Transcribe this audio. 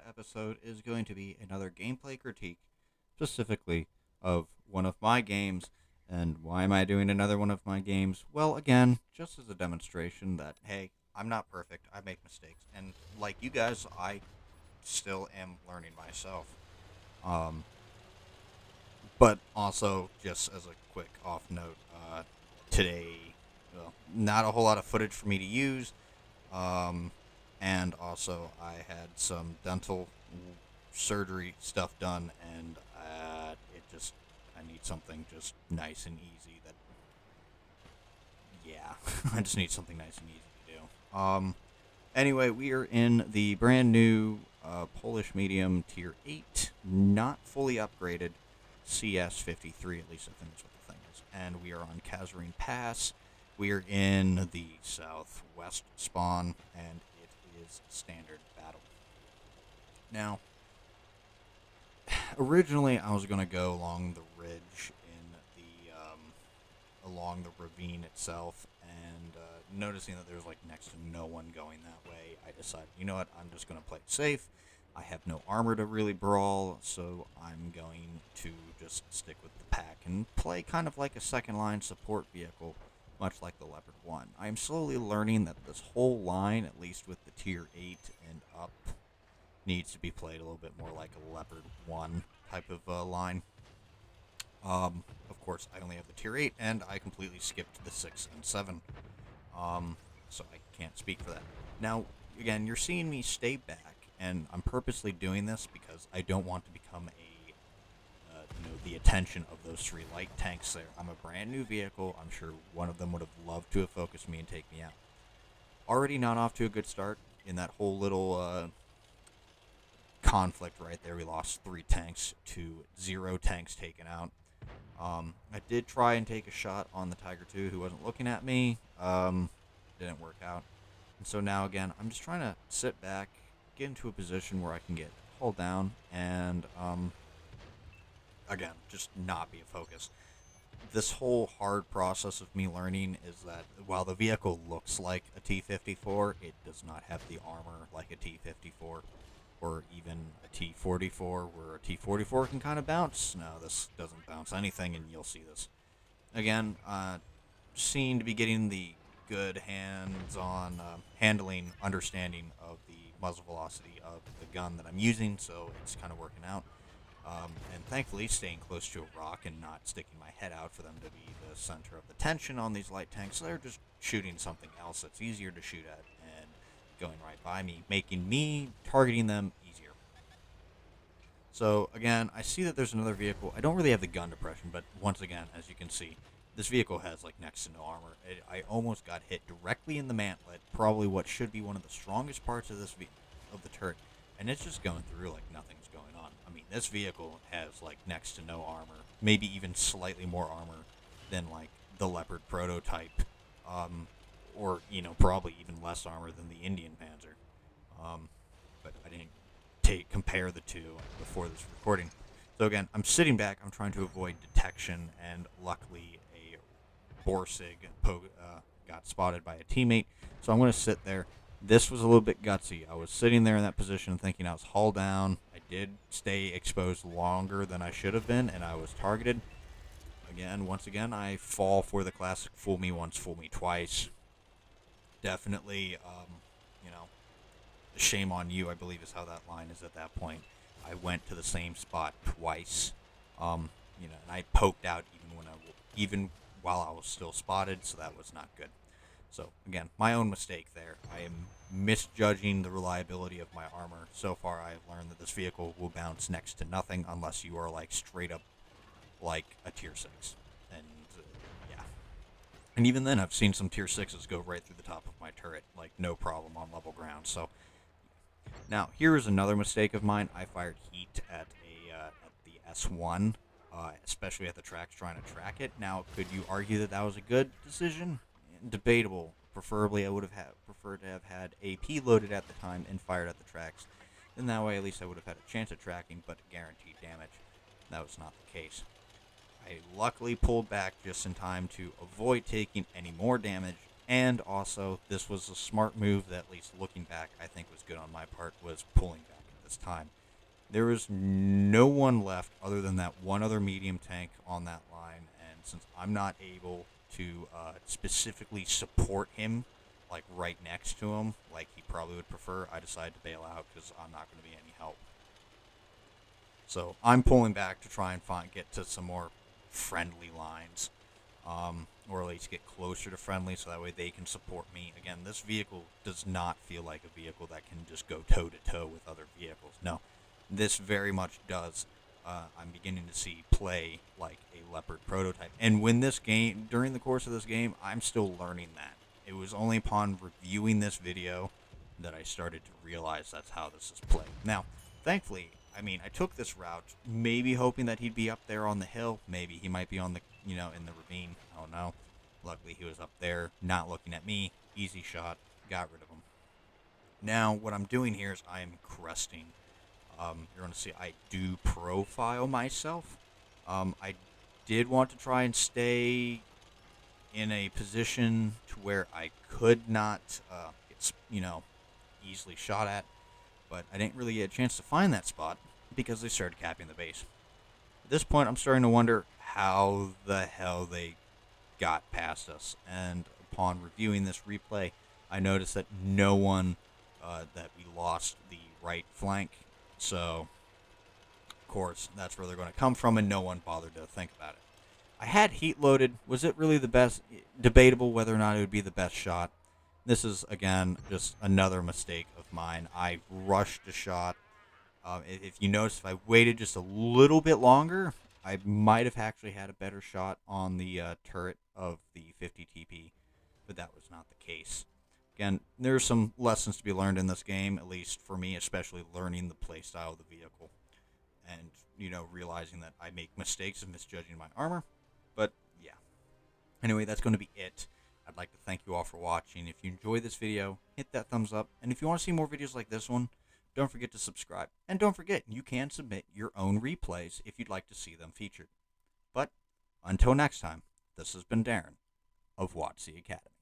episode is going to be another gameplay critique, specifically of one of my games. And why am I doing another one of my games? Well, again, just as a demonstration that, hey, I'm not perfect. I make mistakes. And like you guys, I still am learning myself. Um, but also, just as a quick off note, today, well, not a whole lot of footage for me to use. Um, and also, I had some dental surgery stuff done, and I need something just nice and easy. Yeah, I just need something nice and easy to do. Anyway, we are in the brand new Polish medium tier 8, not fully upgraded CS 53, at least I think that's what the thing is. And we are on Kazarine Pass. We are in the southwest spawn, and it is standard battle. Now, originally I was going to go along the ridge along the ravine itself, and noticing that there's like next to no one going that way, I decided, you know what, I'm just going to play it safe. I have no armor to really brawl, so I'm going to just stick with the pack and play kind of like a second line support vehicle, much like the Leopard 1. I am slowly learning that this whole line, at least with the tier 8 and up, needs to be played a little bit more like a Leopard 1 type of line. Of course, I only have the tier 8, and I completely skipped the 6 and 7. So I can't speak for that. Now, again, you're seeing me stay back, and I'm purposely doing this because I don't want to become the attention of those 3 light tanks there. I'm a brand new vehicle. I'm sure one of them would have loved to have focused me and take me out. Already not off to a good start in that whole little conflict right there. We lost 3 tanks to 0 tanks taken out. I did try and take a shot on the Tiger 2 who wasn't looking at me. Didn't work out. And so now, again, I'm just trying to sit back, get into a position where I can get hull down, and, again, just not be a focus. This whole hard process of me learning is that while the vehicle looks like a T-54, it does not have the armor like a T-54. Or even a T-44, where a T-44 can kind of bounce. No, this doesn't bounce anything, and you'll see this. Again, seem to be getting the good hands-on handling, understanding of the muzzle velocity of the gun that I'm using, so it's kind of working out. And thankfully, staying close to a rock and not sticking my head out for them to be the center of the tension on these light tanks. So they're just shooting something else that's easier to shoot at, and going right by me, making me targeting them easier. So again, I see that there's another vehicle. I don't really have the gun depression, but once again, as you can see, this vehicle has like next to no armor. I almost got hit directly in the mantlet, probably what should be one of the strongest parts of of the turret, and it's just going through like nothing's going on. I mean, this vehicle has like next to no armor, maybe even slightly more armor than like the Leopard prototype. Or, probably even less armor than the Indian Panzer. But I didn't compare the two before this recording. So again, I'm sitting back, I'm trying to avoid detection, and luckily a Borsig got spotted by a teammate, so I'm going to sit there. This was a little bit gutsy. I was sitting there in that position thinking I was hull down. I did stay exposed longer than I should have been, and I was targeted. Once again, I fall for the classic fool me once, fool me twice. Definitely, shame on you, I believe is how that line is at that point. I went to the same spot twice, and I poked out even while I was still spotted, so that was not good. So, again, my own mistake there. I am misjudging the reliability of my armor. So far, I have learned that this vehicle will bounce next to nothing unless you are, like, straight up like a tier 6. And, yeah. And even then, I've seen some tier 6s go right through the top of my turret, like, no problem on level ground. So, now, here is another mistake of mine. I fired heat at the S1, especially at the tracks, trying to track it. Now, could you argue that that was a good decision? Debatable. Preferably, I would have preferred to have had AP loaded at the time and fired at the tracks. And that way, at least I would have had a chance at tracking, but guaranteed damage. That was not the case. I luckily pulled back just in time to avoid taking any more damage, and also this was a smart move that, at least looking back, I think was good on my part, was pulling back at this this time. There was no one left other than that one other medium tank on that line, and since I'm not able to specifically support him, like right next to him, like he probably would prefer, I decided to bail out because I'm not going to be any help. So I'm pulling back to try and get to some more friendly lines, or at least get closer to friendly, so that way they can support me. Again, this vehicle does not feel like a vehicle that can just go toe to toe with other vehicles. No, this very much does. I'm beginning to see play like a Leopard prototype, and during the course of this game, I'm still learning that. It was only upon reviewing this video that I started to realize that's how this is played. Now, thankfully, I mean, I took this route, maybe hoping that he'd be up there on the hill. Maybe he might be on the, in the ravine. I don't know. Luckily, he was up there, not looking at me. Easy shot. Got rid of him. Now, what I'm doing here is I am cresting. You're going to see I do profile myself. I did want to try and stay in a position to where I could not get, easily shot at. But I didn't really get a chance to find that spot because they started capping the base. At this point, I'm starting to wonder how the hell they got past us. And upon reviewing this replay, I noticed that no one, that we lost the right flank. So, of course, that's where they're going to come from, and no one bothered to think about it. I had heat loaded. Was it really the best? Debatable whether or not it would be the best shot. This is, again, just another mistake of mine. I rushed a shot. If you notice, if I waited just a little bit longer, I might have actually had a better shot on the turret of the 50 TP, but that was not the case. Again, there are some lessons to be learned in this game, at least for me, especially learning the playstyle of the vehicle. And, realizing that I make mistakes of misjudging my armor. But, yeah. Anyway, that's going to be it. I'd like to thank you all for watching. If you enjoyed this video, hit that thumbs up. And if you want to see more videos like this one, don't forget to subscribe. And don't forget, you can submit your own replays if you'd like to see them featured. But, until next time, this has been Darren of WoTC Academy.